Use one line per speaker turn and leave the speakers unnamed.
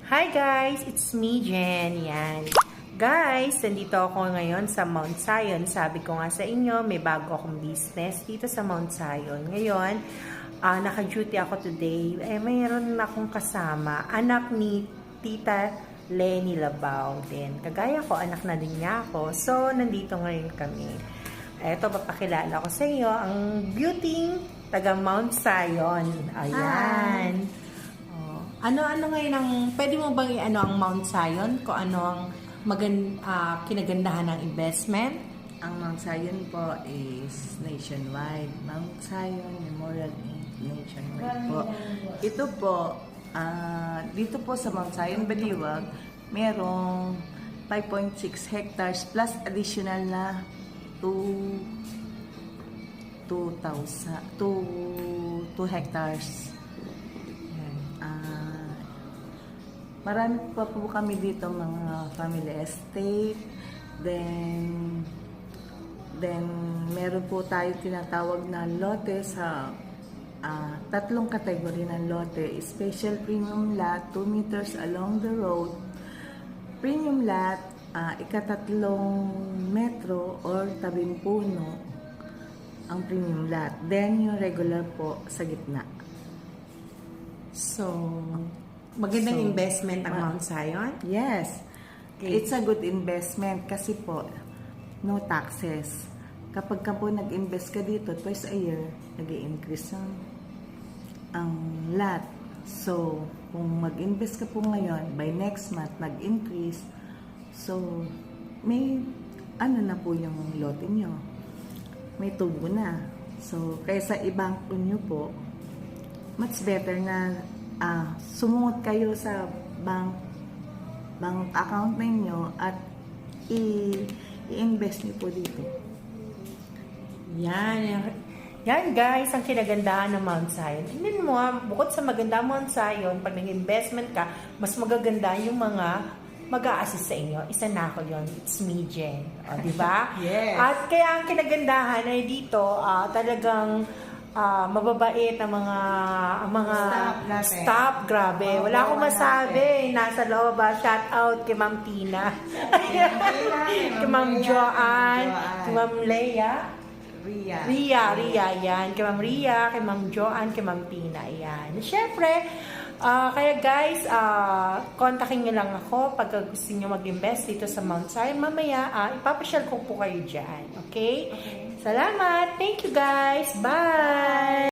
Hi guys! It's me, Jen. Yan. Guys, nandito ako ngayon sa Mount Zion. Sabi ko nga sa inyo, may bago akong business dito sa Mount Zion. Ngayon, naka-duty ako today. Mayroon akong kasama, anak ni Tita Lenny Labaw din. Kagaya ko, anak na din niya ako. So, nandito ngayon kami. Eto, papakilala ko sa inyo ang beauty taga Mount Zion. Ayan. Ano ngayon ang, pwede mo bang i-ano ang Mount Zion? Kung ano ang kinagandahan ng investment?
Ang Mount Zion po is nationwide. Mount Zion Memorial nationwide po. Ito po, dito po sa Mount Zion, Baliwag, merong 5.6 hectares plus additional na 2 hectares. Marami pa po kami dito mga family estate. Then meron po tayo tinatawag na lote sa tatlong kategory ng lote. Special premium lot, 2 meters along the road. Premium lot, ikatatlong metro or tabing puno ang premium lot. Then yung regular po sa gitna.
So, magandang investment ang Mount Zion?
Yes.
Okay.
It's a good investment kasi po, no taxes. Kapag ka po nag-invest ka dito, twice a year, nag-i-increase ang lot. So, kung mag-invest ka po ngayon, by next month, nag-increase. So, may ano na po yung lote nyo. May tubo na. So, kaysa i-bank nyo po, much better na sumungot kayo sa bank account ninyo at i-invest niyo po dito.
Yan guys, ang kinagandahan ng Mount Zion. Tingnan mo bukod sa maganda Mount Zion, pag nag-investment ka, mas magaganda yung mga mag-a-assist sa inyo. Isa na ako yun. It's me, Jen. O, diba?
Yes.
At kaya ang kinagandahan ay dito, talagang mababait na mga staff, grabe. Wala akong masabi. Nasa loob, shout out kay Ma'am Tina. Kay Ma'am Joanne, kay Ma'am Leia. Ria, yan. Kay Ma'am Ria, kay Ma'am Joanne, kay Ma'am Tina. Yan. Siyempre, kaya guys, kontakin nyo lang ako pag gusto nyo mag-invest dito sa Mount Zion. Mamaya, ipapasyal ko po kayo dyan. Okay? Salamat! Thank you guys! Bye!